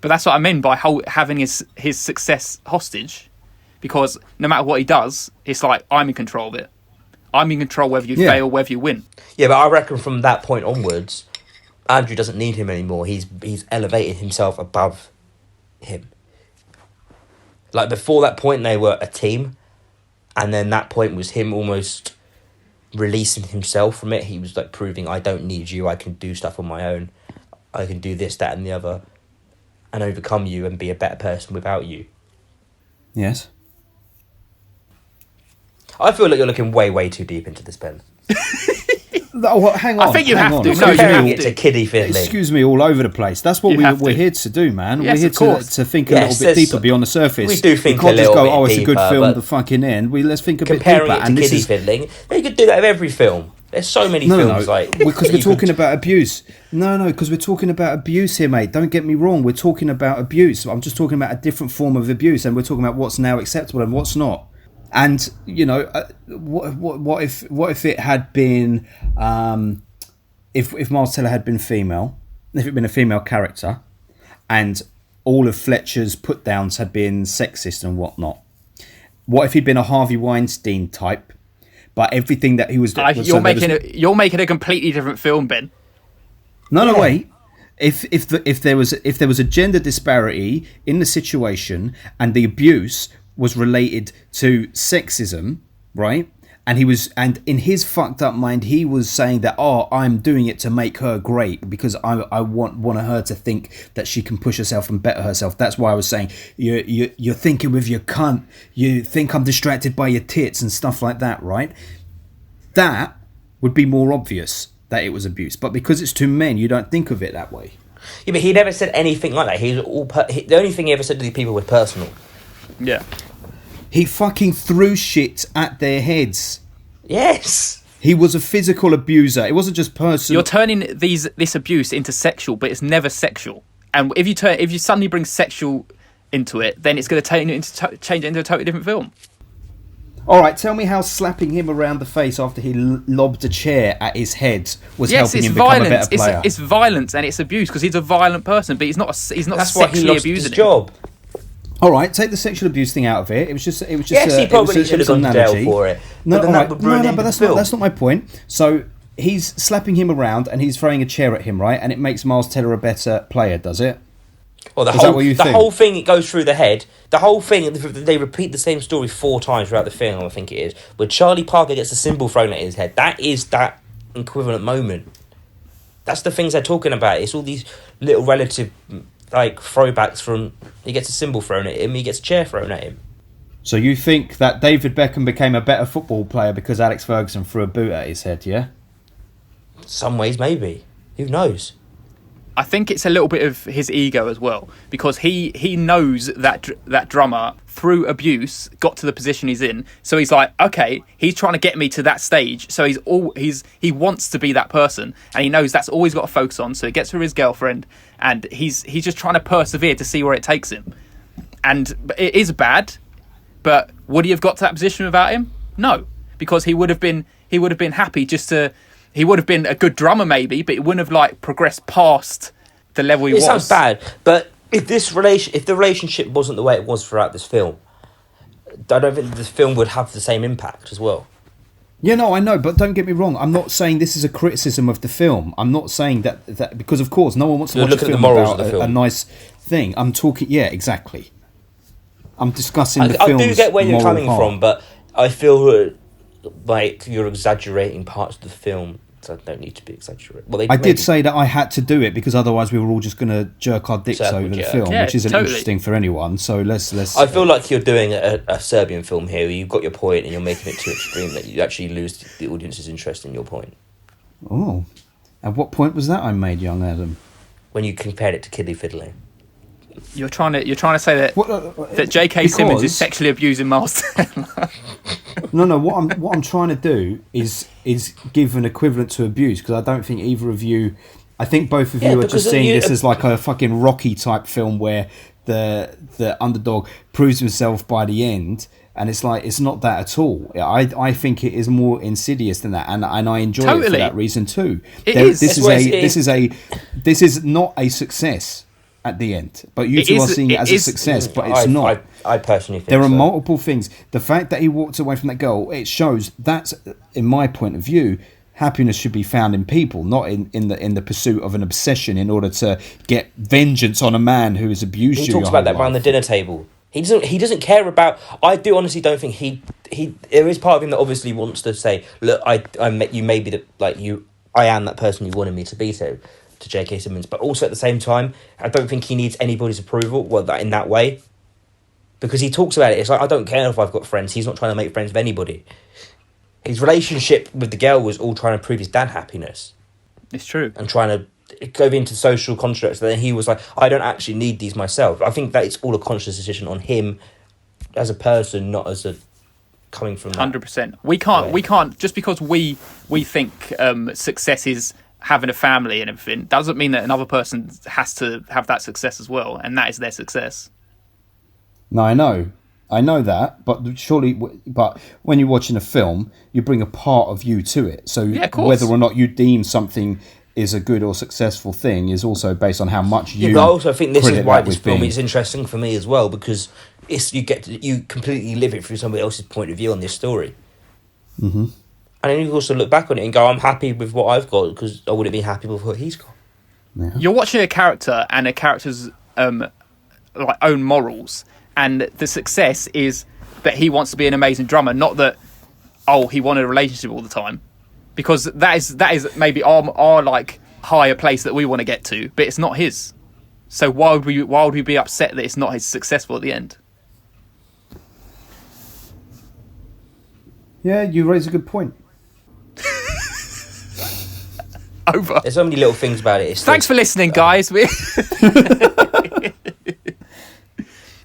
A: But that's what I mean by having his success hostage, because no matter what he does, it's like, I'm in control of it. I'm in control whether you fail, whether you win.
B: Yeah, but I reckon from that point onwards, Andrew doesn't need him anymore. He's elevated himself above him. Like before that point, they were a team, and then that point was him almost releasing himself from it. He was like proving, I don't need you. I can do stuff on my own. I can do this, that, and the other, and overcome you and be a better person without you.
C: Yes.
B: I feel like you're looking way, way too deep into this, Ben.
C: Oh, well, hang on.
A: I think you
C: hang
A: have
C: on.
A: to.
C: Excuse
A: No, you
C: me,
A: have
C: all-
B: It's a kiddie fiddling.
C: Excuse me, all over the place. That's what
A: You have
C: we're
A: to.
C: here to do, man.
A: Yes,
C: we're here
A: of course.
C: to think a
B: Yes,
C: little bit
B: there's-
C: deeper beyond the surface.
B: we do think
C: we can't
B: a
C: just
B: little
C: go,
B: bit
C: oh, it's a good
B: deeper,
C: film,
B: but
C: the fucking end. Let's think a bit
B: Comparing
C: deeper.
B: it to
C: And this
B: kiddie
C: is
B: fiddling, they could do that with every film. There's so many films like
C: because we're
B: you could-
C: talking about abuse. No, because we're talking about abuse here, mate. Don't get me wrong. We're talking about abuse. I'm just talking about a different form of abuse, and we're talking about what's now acceptable and what's not. And you know, what if it had been if Miles Teller had been female, if it had been a female character, and all of Fletcher's put downs had been sexist and whatnot. What if he'd been a Harvey Weinstein type? But everything that he was doing...
A: You're making a completely different film, Ben.
C: No, wait. If there was a gender disparity in the situation and the abuse was related to sexism, right? And in his fucked up mind, he was saying that, oh, I'm doing it to make her great because I want her to think that she can push herself and better herself. That's why I was saying you're thinking with your cunt. You think I'm distracted by your tits and stuff like that, right? That would be more obvious that it was abuse. But because it's two men, you don't think of it that way.
B: Yeah, but he never said anything like that. The only thing he ever said to these people was personal.
A: Yeah.
C: He fucking threw shit at their heads.
B: Yes.
C: He was a physical abuser. It wasn't just personal.
A: You're turning this abuse into sexual, but it's never sexual. And if you suddenly bring sexual into it, then it's going to change it into a totally different film.
C: All right, tell me how slapping him around the face after he lobbed a chair at his head was helping him become a better player.
A: It's violence and it's abuse because he's a violent person, but he's not
B: That's why he
A: sexually
B: lost
A: abusing
B: his job.
C: All right, take the sexual abuse thing out of it. It was just.
B: Yes, he probably should have gone to jail for it.
C: No,
B: But then
C: all
B: that
C: right.
B: would ruin
C: No,
B: the
C: but
B: end of the
C: that's
B: film.
C: not my point. So he's slapping him around and he's throwing a chair at him, right? And it makes Miles Teller a better player, does it?
B: Well,
C: Is that what you think?
B: whole thing, it goes through the head. The whole thing, they repeat the same story 4 times throughout the film, I think it is, where Charlie Parker gets a cymbal thrown at his head. That is that equivalent moment. That's the things they're talking about. It's all these little relative, like, throwbacks from, he gets a cymbal thrown at him, he gets a chair thrown at him.
C: So you think that David Beckham became a better football player because Alex Ferguson threw a boot at his head, yeah?
B: Some ways, maybe. Who knows?
A: I think it's a little bit of his ego as well, because he knows that drummer through abuse got to the position he's in. So he's like, okay, he's trying to get me to that stage. So he wants to be that person, and he knows that's all he's got to focus on. So he gets with his girlfriend, and he's just trying to persevere to see where it takes him. And it is bad, but would he have got to that position without him? No, because he would have been happy just to. He would have been a good drummer, maybe, but it wouldn't have like progressed past the level he was.
B: It sounds bad, but if the relationship wasn't the way it was throughout this film, I don't think this film would have the same impact as well.
C: Yeah, no, I know, but don't get me wrong. I'm not saying this is a criticism of the film. I'm not saying that because, of course, no one wants to watch a film about a nice thing. I'm talking, yeah, exactly. I'm discussing the film's
B: I do get where you're coming
C: part.
B: from, but I feel like you're exaggerating parts of the film that don't need to be exaggerated. Well,
C: I did say that I had to do it because otherwise we were all just going to jerk our dicks over the film, which isn't interesting for anyone. So let's.
B: I feel like you're doing a Serbian film here. Where you've got your point and you're making it too extreme that you actually lose the audience's interest in your point.
C: Oh, at what point was that I made, young Adam?
B: When you compared it to Kiddly Fiddly.
A: You're trying to say that that J.K. Simmons is sexually abusing Miles Teller.
C: No. What I'm trying to do is give an equivalent to abuse, because I don't think either of you. I think both of you are just seeing this as like a fucking Rocky type film where the underdog proves himself by the end, and it's like it's not that at all. I think it is more insidious than that, and I enjoy it for that reason too. This is not a success at the end, but you two are seeing it as a success, but it's not.
B: I personally think
C: there are multiple things. The fact that he walked away from that girl, it shows that's, in my point of view, happiness should be found in people, not in the pursuit of an obsession in order to get vengeance on a man who has abused you.
B: He talks about that around the dinner table. He doesn't care about. I do honestly don't think he. There is part of him that obviously wants to say, look, I met you. Maybe that like you. I am that person you wanted me to be to J.K. Simmons, but also at the same time, I don't think he needs anybody's approval. Well, that in that way, because he talks about it. It's like, I don't care if I've got friends. He's not trying to make friends with anybody. His relationship with the girl was all trying to prove his dad happiness.
A: It's true.
B: And trying to go into social constructs. And then he was like, I don't actually need these myself. I think that it's all a conscious decision on him as a person, not as a coming from
A: 100%. We can't just because we think success is having a family and everything doesn't mean that another person has to have that success as well, and that is their success.
C: No, I know that, but surely, but when you're watching a film, you bring a part of you to it. So whether or not you deem something is a good or successful thing is also based on how much you.
B: But I also think this is why this film is interesting for me as well, because you completely live it through somebody else's point of view on this story.
C: Mm-hmm.
B: And then you also look back on it and go, I'm happy with what I've got because I wouldn't be happy with what he's got.
C: Yeah.
A: You're watching a character and a character's like own morals, and the success is that he wants to be an amazing drummer, not that he wanted a relationship all the time, because that is maybe our like higher place that we want to get to, but it's not his. So why would we be upset that it's not his successful at the end?
C: Yeah, you raise a good point.
A: Over.
B: There's so many little things about it.
A: Thanks for listening, guys.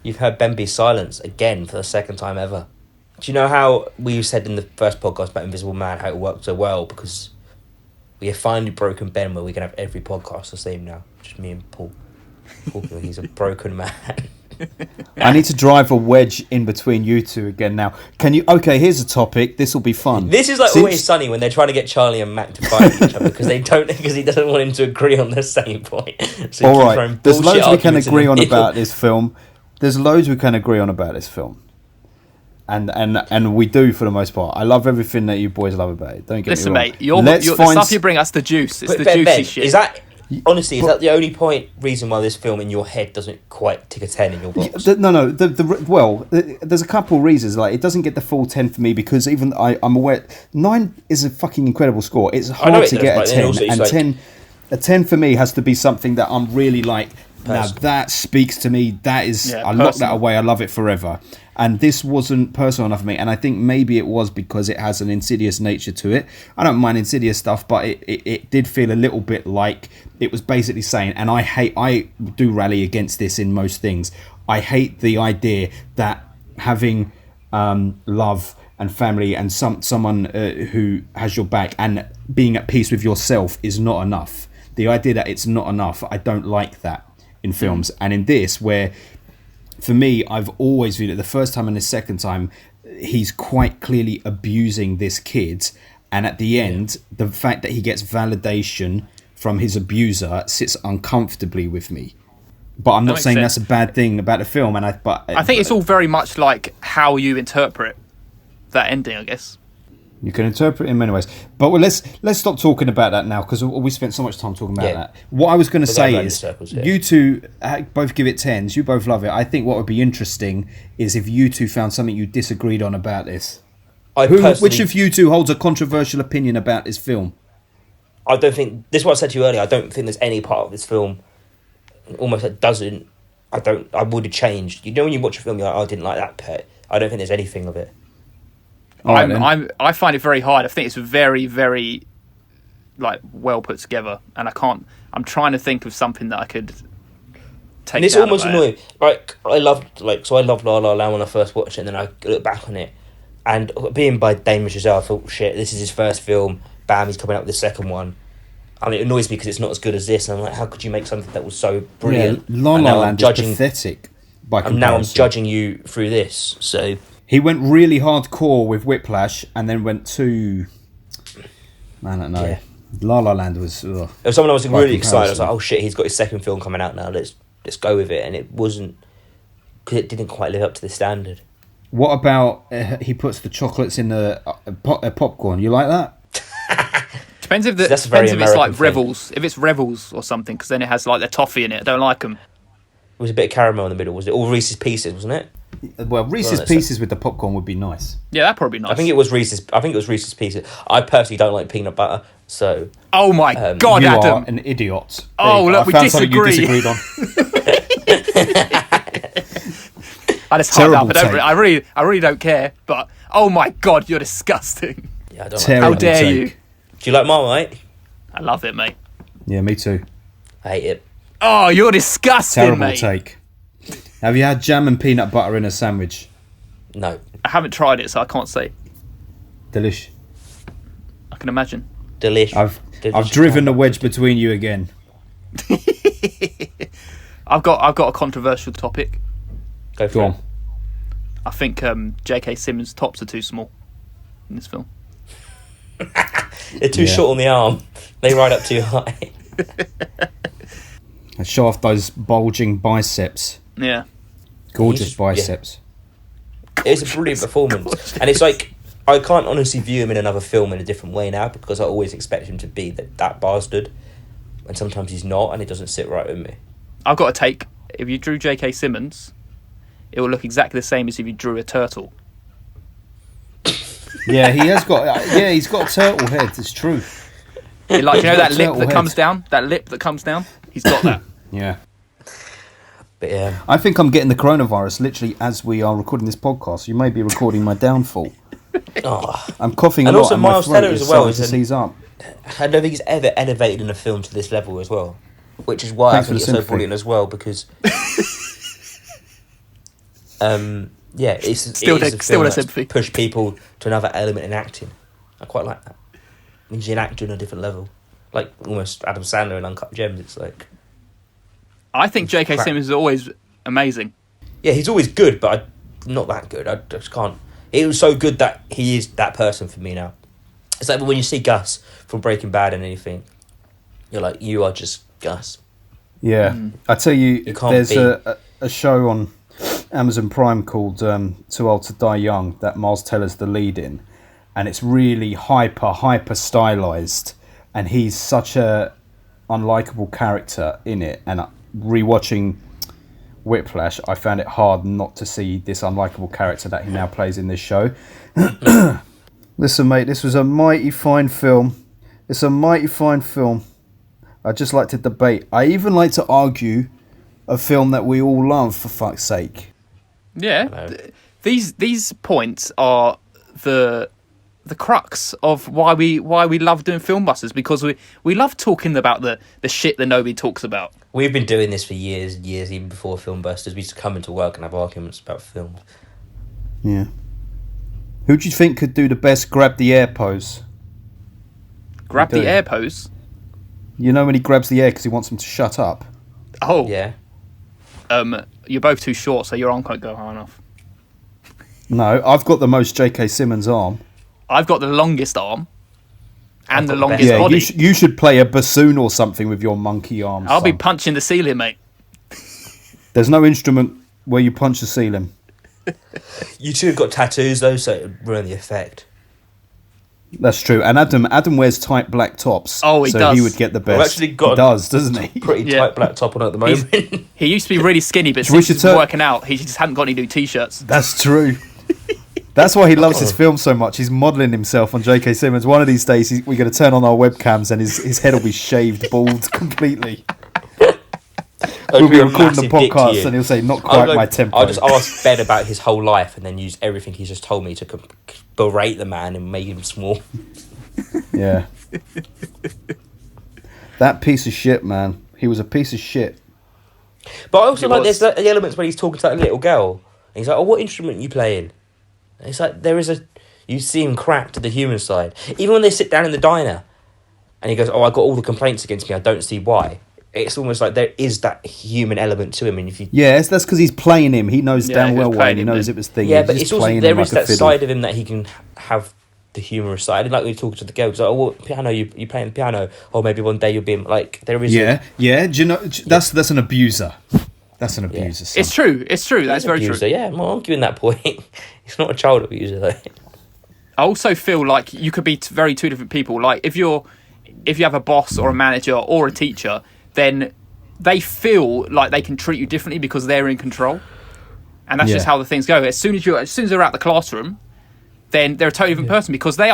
B: You've heard Bemby's silence again for the second time ever. Do you know how we said in the first podcast about Invisible Man how it worked so well? Because we have finally broken Ben where we can have every podcast the same now. Just me and Paul. He's a broken man.
C: I need to drive a wedge in between you two again now. Can you? Okay, here's a topic. This will be fun.
B: This is like Always Sunny when they're trying to get Charlie and Mac to fight each other because he doesn't want him to agree on the same point. So
C: all right, there's loads we can agree on about this film. And we do for the most part. I love everything that you boys love about it. Don't get me wrong.
A: Listen, mate, the stuff you bring us the juice. It's the juicy shit.
B: Is that the only reason why this film in your head doesn't quite tick a 10 in your box?
C: No. There's a couple of reasons. Like, it doesn't get the full 10 for me because even I'm aware 9 is a fucking incredible score. It's hard to get a 10, a 10 for me has to be something that I'm really like. Now that speaks to me. That is, I lock that away. I love it forever. And this wasn't personal enough for me. And I think maybe it was because it has an insidious nature to it. I don't mind insidious stuff, but it did feel a little bit like it was basically saying, and I do rally against this in most things. I hate the idea that having love and family and someone who has your back and being at peace with yourself is not enough. The idea that it's not enough, I don't like that in films. And in this, where for me, I've always viewed it the first time and the second time, he's quite clearly abusing this kid. And at the end, the fact that he gets validation from his abuser sits uncomfortably with me. But I'm not saying that's a bad thing about the film. And I think
A: it's all very much like how you interpret that ending, I guess.
C: You can interpret it in many ways, but let's stop talking about that now because we spent so much time talking about that. What I was going to say is, you two both give it 10s. You both love it. I think what would be interesting is if you two found something you disagreed on about this. Which of you two holds a controversial opinion about this film?
B: I don't think this is what I said to you earlier. I don't think there's any part of this film almost that doesn't. I would have changed. You know, when you watch a film, you're like, oh, I didn't like that bit. I don't think there's anything of it.
A: I find it very hard. I think it's very, very like well put together, and I'm trying to think of something that I could take.
B: And it's almost annoying. Like I loved La La Land when I first watched it, and then I look back on it, and being by Damien Chazelle, I thought, shit, this is his first film. Bam, he's coming out with the second one. And it annoys me because it's not as good as this. And I'm like, how could you make something that was so brilliant?
C: Yeah, La La Land is pathetic by comparison.
B: And now I'm judging you through this. So
C: he went really hardcore with Whiplash, and then went to I don't know. Yeah. La La Land was. Ugh,
B: it was someone I was really excited. I was like, oh shit, he's got his second film coming out now. Let's go with it. And it wasn't because it didn't quite live up to the standard.
C: What about he puts the chocolates in the popcorn? You like that?
A: Depends if it's like Revels. If it's Revels or something, because then it has like the toffee in it. I don't like them.
B: It was a bit of caramel in the middle. Was it all Reese's Pieces? Wasn't it?
C: Well, Reese's Pieces with the popcorn would be nice.
A: Yeah, that'd probably be nice.
B: I think it was Reese's Pieces. I personally don't like peanut butter, so.
A: Oh my God,
C: you
A: Adam!
C: Are an idiot.
A: Oh look, we disagree.
C: You disagreed on.
A: I just hyped up. I really don't care. But oh my God, you're disgusting.
B: Yeah, I don't
A: like. How dare you?
B: Do you like Marmite?
A: I love it, mate.
C: Yeah, me too.
B: I hate it.
A: Oh, you're disgusting,
C: terrible
A: mate.
C: Take. Have you had jam and peanut butter in a sandwich?
B: No.
A: I haven't tried it, so I can't say.
C: Delish.
A: I can imagine.
B: Delish.
C: I've driven the wedge between you again.
A: I've got a controversial topic.
B: Go on.
A: I think J.K. Simmons' tops are too small in this film.
B: They're too short on the arm. They ride up too high.
C: And show off those bulging biceps.
A: Yeah.
C: Gorgeous biceps.
B: Yeah. It's a brilliant performance. And it's like, I can't honestly view him in another film in a different way now because I always expect him to be that bastard. And sometimes he's not, and it doesn't sit right with me.
A: I've got a take. If you drew J.K. Simmons, it will look exactly the same as if you drew a turtle.
C: Yeah, he's got a turtle head. It's true.
A: Yeah, like, you know that lip that comes down? That lip that comes down? He's got that.
C: Yeah.
B: But yeah.
C: I think I'm getting the coronavirus literally as we are recording this podcast. You may be recording my downfall.
B: Oh.
C: I'm coughing
B: and
C: a lot.
B: Also,
C: and
B: Miles
C: my throat
B: Teller
C: is
B: as well.
C: starting to seize up.
B: I don't think he's ever elevated in a film to this level as well. Which is why I think it's so brilliant as well, because... yeah, it's still a film that's push people to another element in acting. I quite like that. It means you're an actor on a different level. Like almost Adam Sandler in Uncut Gems. It's like...
A: I think J.K. Simmons is always amazing.
B: Yeah, he's always good, but not that good. I just can't... It was so good that he is that person for me now. It's like when you see Gus from Breaking Bad and anything, you're like, you are just Gus.
C: Yeah. I tell you there's a show on Amazon Prime called Too Old to Die Young that Miles Teller's the lead in, and it's really hyper stylized, and he's such a unlikable character in it. And rewatching Whiplash, I found it hard not to see this unlikable character that he now plays in this show. Listen, mate, this was a mighty fine film. It's a mighty fine film. I just like to debate. I even like to argue a film that we all love, for fuck's sake.
A: Yeah, these points are the crux of why we love doing Film Busters, because we love talking about the shit that nobody talks about.
B: We've been doing this for years and years, even before Film Busters. We used to come into work and have arguments about films.
C: Yeah. Who do you think could do the best grab the air pose?
A: Grab the air pose?
C: You know when he grabs the air because he wants him to shut up?
A: Oh.
B: Yeah.
A: You're both too short, so your arm can't go high enough.
C: No, I've got the most J.K. Simmons arm.
A: I've got the longest arm. And the longest body.
C: You should play a bassoon or something with your monkey arms.
A: I'll be punching the ceiling, mate.
C: There's no instrument where you punch the ceiling.
B: You two have got tattoos though, so it would ruin the effect.
C: That's true. And Adam wears tight black tops.
A: Oh, he
C: so
A: does.
C: he would get the best.
B: I've actually got
C: he does, doesn't he?
B: Pretty
A: Yeah.
B: tight black top on at the moment.
A: He used to be really skinny, but
C: Should we
A: since he's
C: turn-
A: been working out, he just hadn't got any new t-shirts.
C: That's true. That's why he loves his film so much. He's modelling himself on J.K. Simmons. One of these days, we're going to turn on our webcams and his head will be shaved bald completely. We'll be recording the podcast and he'll say, not quite my tempo.
B: I'll just ask Ben about his whole life and then use everything he's just told me to berate the man and make him small.
C: Yeah. That piece of shit, man. He was a piece of shit.
B: But I also
A: He
B: like
A: was.
B: there's the elements where he's talking to that little girl. And he's like, "Oh, what instrument are you playing?" And it's like you see him crack to the human side. Even when they sit down in the diner, and he goes, "Oh, I got all the complaints against me. I don't see why." It's almost like there is that human element to him, and if you
C: Yes, that's because he's playing him. He knows
A: Yeah,
C: damn
A: he
C: well
A: was
C: why.
A: playing
C: He
A: him,
C: knows
A: then.
C: it was thing.
B: yeah,
C: He's
B: but
C: just
B: it's also
C: playing
B: there
C: him
B: is
C: like a
B: that
C: fiddle.
B: side of him that he can have the humorous side. And like we talking to the girls, like, "Oh, what piano you playing the piano? Or maybe one day you'll be like there is."
C: Yeah, yeah. Do you know that's an abuser. That's an abuser. son.
A: It's true. It's true. That's very
B: abuser.
A: true.
B: Yeah, I'm arguing that point. He's not a child abuser though.
A: I also feel like you could be very two different people. Like if you have a boss or a manager or a teacher, then they feel like they can treat you differently because they're in control, and that's just
C: Yeah.
A: how the things go. As soon as they're out the classroom, then they're a totally different person because they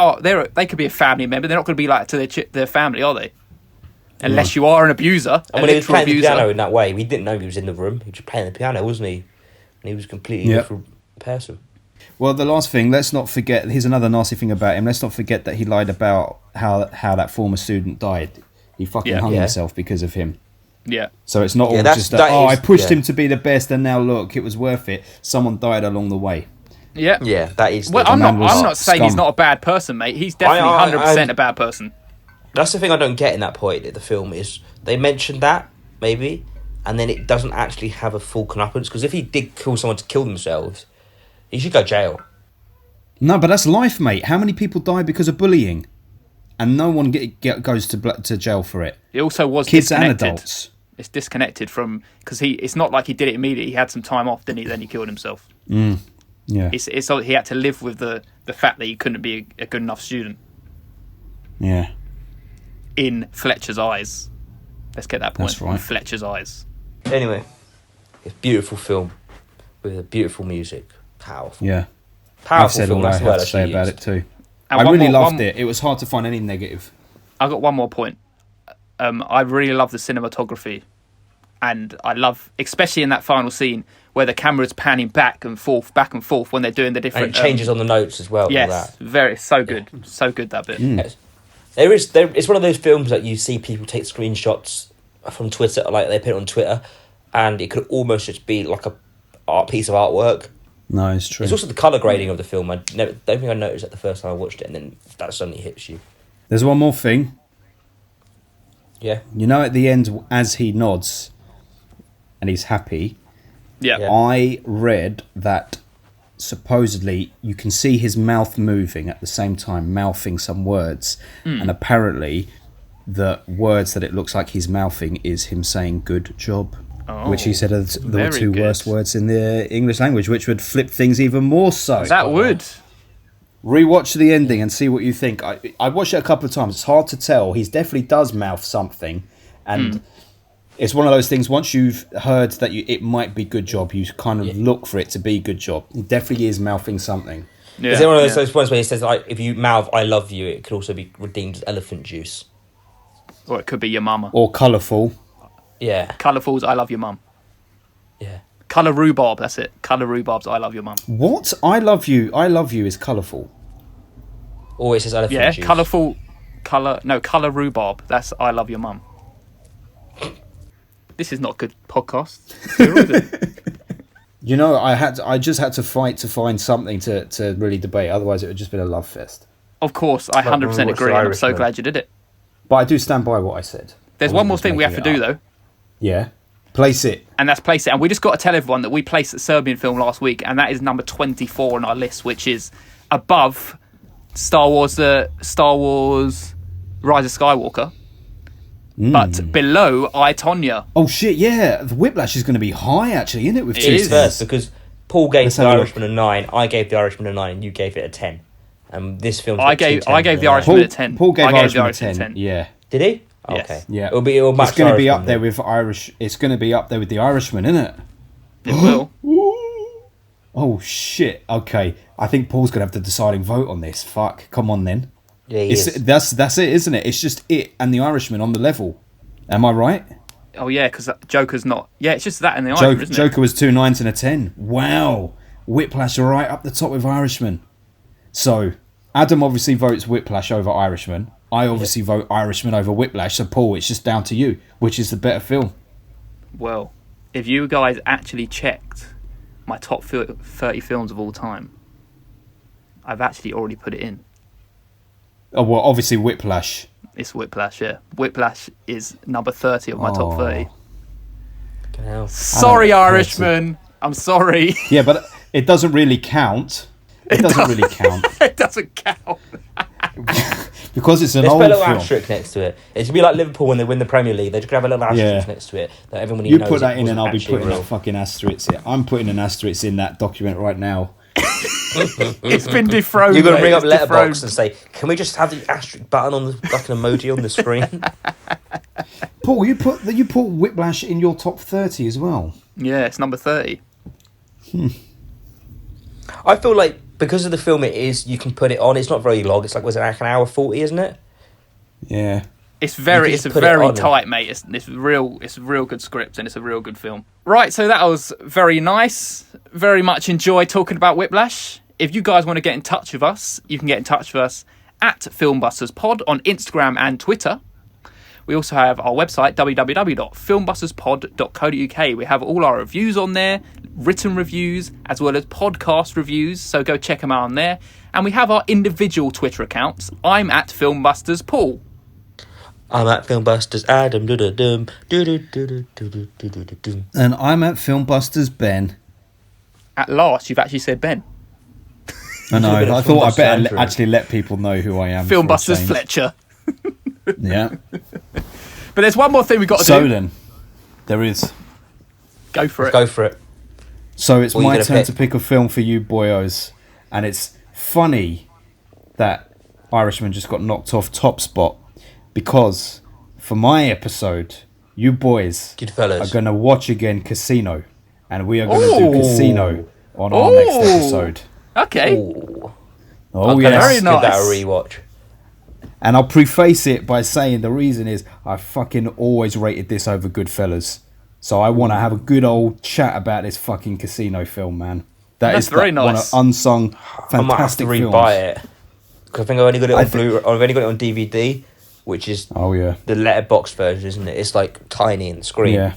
A: could be a family member. They're not going to be like to their family, are they? Unless you are an abuser,
B: And
A: a
B: when he was
A: literal
B: playing the piano
A: abuser.
B: in that way, we didn't know he was in the room. He was just playing the piano, wasn't he? And he was a completely
C: Yep.
B: different person.
C: Well, the last thing, let's not forget. Here's another nasty thing about him. Let's not forget that he lied about how that former student died. He fucking
A: Yeah.
C: hung
B: Yeah.
C: himself because of him.
A: Yeah,
C: So it's not
B: Yeah,
C: all
B: that's-
C: just that.
B: that
C: Oh,
B: is-
C: I pushed
B: yeah.
C: him to be the best, and now look, it was worth it. Someone died along the way.
A: yeah.
B: Yeah, that is.
A: Well,
B: the-
A: I'm
C: man
A: not.
C: was
A: I'm not saying he's
C: scum.
A: not a bad person, mate. He's definitely
B: I-
A: 100% a bad person.
B: That's the thing I don't get in that point of the film is they mentioned that maybe, and then it doesn't actually have a full comeuppance. Because if he did kill someone to kill themselves, he should go jail.
C: No, but that's life, mate. How many people die because of bullying, and no one goes to jail for it?
A: He also was
C: Kids and
A: disconnected.
C: adults.
A: It's disconnected from because it's not like he did it immediately. He had some time off, didn't he? Then he killed himself.
C: Yeah.
A: It's he had to live with the fact that he couldn't be a good enough student
C: Yeah.
A: in Fletcher's eyes. Let's get that point.
C: That's right.
A: In Fletcher's eyes.
B: Anyway, it's a beautiful film with a beautiful music. Powerful.
C: Yeah. I've
B: Powerful
C: said
B: film.
C: all I
B: That's the
C: have
B: word
C: to
B: I
C: say
B: should
C: about
B: use.
C: it too.
A: And
C: I
A: one
C: really
A: more-
C: loved
A: one-
C: it. It was hard to find any negative.
A: I got one more point. I really love the cinematography, and I love, especially in that final scene where the camera's panning back and forth when they're doing the
B: And
A: different.
B: it changes on the notes as well. and all
A: Yes,
B: that.
A: very so good, so good that bit.
C: Mm.
B: Yes. It's one of those films that you see people take screenshots from Twitter, like they put it on Twitter, and it could almost just be like a art piece of artwork.
C: No, it's true.
B: It's also the colour grading of the film. I don't think I noticed that the first time I watched it, and then that suddenly hits you.
C: There's one more thing.
B: Yeah.
C: You know, at the end, as he nods and he's happy,
A: Yeah.
B: Yeah.
C: I read that supposedly you can see his mouth moving at the same time, mouthing some words. And apparently, the words that it looks like he's mouthing is him saying "good job," which he said are the
A: very
C: two
A: good.
C: worst words in the English language, which would flip things even more so.
A: That would.
C: Rewatch the ending and see what you think. I watched it a couple of times. It's hard to tell. He definitely does mouth something, and it's one of those things. Once you've heard that it might be good job, you kind of look for it to be good job. He definitely is mouthing something.
A: Yeah,
B: Is there one of those,
A: yeah.
B: those ones where he says, like, if you mouth "I love you," it could also be redeemed as elephant juice?
A: Or it could be your mama.
C: Or colourful.
B: Yeah.
A: Colourful's I love your mum.
B: Yeah.
A: Colour rhubarb, that's it. Colour rhubarb's I love your mum.
C: What? I love you is colourful.
B: Or it says elephant
A: Yeah,
B: juice.
A: colour rhubarb. That's I love your mum. This is not a good podcast. Is it?
C: You know, I just had to fight to find something to really debate. Otherwise, it would just been a love fest.
A: Of course, I 100%
B: what's
A: agree,
B: the
A: and I'm so
B: Irishman?
A: glad you did it.
C: But I do stand by what I said.
A: There's
C: I
A: one
C: wasn't
A: more
C: just
A: thing we have to
C: making
A: do,
C: it up.
A: though,
C: Yeah. Place it.
A: and that's place it. And we just got to tell everyone that we placed the Serbian film last week, and that is number 24 on our list, which is above Star Wars Rise of Skywalker, but below I, Tonya.
C: Oh shit! Yeah, the Whiplash is going to be high actually, isn't it? With
A: It
C: two
A: is.
B: It's first because Paul gave
C: Let's
B: The
C: have a look.
B: Irishman a 9, I gave The Irishman a 9, and you gave it a 10. and this film.
A: I gave The Irishman a 10.
C: Paul gave
A: I
C: Irishman a 10. Yeah.
B: Did he?
A: Yes.
B: Okay.
C: Yeah.
B: It'll match.
C: It's going to be
B: Irishman,
C: up there
B: then.
C: with Irish. It's going to be up there with The Irishman, isn't it?
A: It will.
C: Oh shit. Okay. I think Paul's going to have the deciding vote on this. Fuck. Come on then.
B: Yeah, he is.
C: That's it, isn't it? It's just it and The Irishman on the level. Am I right?
A: Oh yeah, because Joker's not. Yeah, it's just that and The Irishman, isn't it?
C: Joker was 2 9s and a 10. Wow. Whiplash are right up the top with Irishman. So, Adam obviously votes Whiplash over Irishman. I obviously vote Irishman over Whiplash. So, Paul, it's just down to you. Which is the better film?
A: Well, if you guys actually checked my top 30 films of all time, I've actually already put it in.
C: Oh, well, obviously Whiplash.
A: It's Whiplash, yeah. Whiplash is number 30 of my top 30.
B: Fucking hell.
A: Sorry, Irishman. I'm sorry.
C: Yeah, but it doesn't really count. It doesn't really count.
A: It doesn't count.
C: Because it's an
B: Let's
C: old
B: put a little
C: film.
B: asterisk next to it. It should be like Liverpool when they win the Premier League. They just have a little asterisk
C: Yeah.
B: next to it that everyone
C: You
B: knows
C: put that
B: it
C: in and
B: wasn't
C: I'll be
B: actually
C: putting
B: real.
C: a fucking asterisk in. I'm putting an asterisk in that document right now.
A: It's been dethroned.
B: You're going to
A: mate.
B: bring up
A: It's
B: Letterbox
A: dethroned.
B: and say, can we just have the asterisk button on the like an emoji on the screen?
C: Paul, you put Whiplash in your top 30 as well.
A: Yeah, it's number 30.
B: I feel like because of the film it is, you can put it on. It's not very long. It's like, was it like an hour 40, isn't it?
C: Yeah.
A: It's
B: You
A: very,
B: can
A: it's
B: just
A: a
B: put it
A: very
B: on and-
A: tight, mate. It's a real good script and it's a real good film. Right, so that was very nice. Very much enjoyed talking about Whiplash. If you guys want to get in touch with us, you can get in touch with us at FilmbustersPod on Instagram and Twitter. We also have our website, www.filmbusterspod.co.uk. We have all our reviews on there, written reviews, as well as podcast reviews, so go check them out on there. And we have our individual Twitter accounts. I'm at FilmbustersPaul.
B: I'm at Filmbusters Adam. Do-do-dum, do-do-do-do-do-do-do-do-dum.
C: And I'm at Filmbusters Ben.
A: At last, you've actually said Ben.
C: I know.
B: Bit of
C: I thought I
B: Filmbusters
C: better
B: Andrew.
C: actually let people know who I am. for a
A: Filmbusters
C: change.
A: Fletcher.
C: Yeah.
A: But there's one more thing we've got to
C: So
A: do.
C: then, there is.
A: Go for it.
B: Go for it.
C: So it's
B: What are you
C: my
B: gonna
C: turn
B: pick?
C: to pick a film for you boyos. And it's funny that Irishman just got knocked off top spot because for my episode, you boys
B: Goodfellas.
C: are going to watch again Casino. And we are going to
A: Ooh.
C: do Casino on our next
A: Ooh.
C: episode.
A: Okay.
B: Ooh.
C: Oh,
B: Okay,
C: yes.
A: Very
B: let's give that a
A: nice.
B: rewatch.
C: And I'll preface it by saying the reason is I fucking always rated this over Goodfellas. So I want to have a good old chat about this fucking Casino film, man.
A: That's
C: is
A: very
C: one
A: nice.
C: of unsung,
B: I might have to
C: fantastic films.
B: rebuy it. Because I think I've only got it on
C: I think-
B: I've only got it on DVD, which is
C: Oh, yeah.
B: the letterbox version, isn't it? It's like tiny in the screen.
C: Yeah.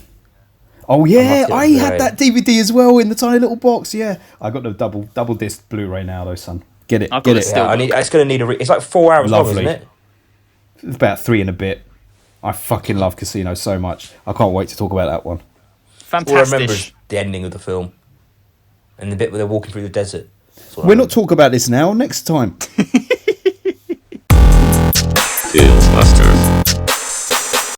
C: Oh, yeah.
B: get
C: I
B: it
C: had
B: right.
C: that DVD as well in the tiny little box. Yeah. I got the double disc Blu-ray now, though, son. Get it.
A: I've
C: Get
A: got
C: it.
A: it still.
B: Yeah, it's going to need it's like 4 hours long,
C: Lovely.
B: isn't it?
C: It's about 3 and a bit. I fucking love Casino so much. I can't wait to talk about that one.
B: All I remember
A: Fantastic.
B: is the ending of the film. And the bit where they're walking through the desert. That's what I
C: We're
B: remember.
C: not talking about this now. Next time.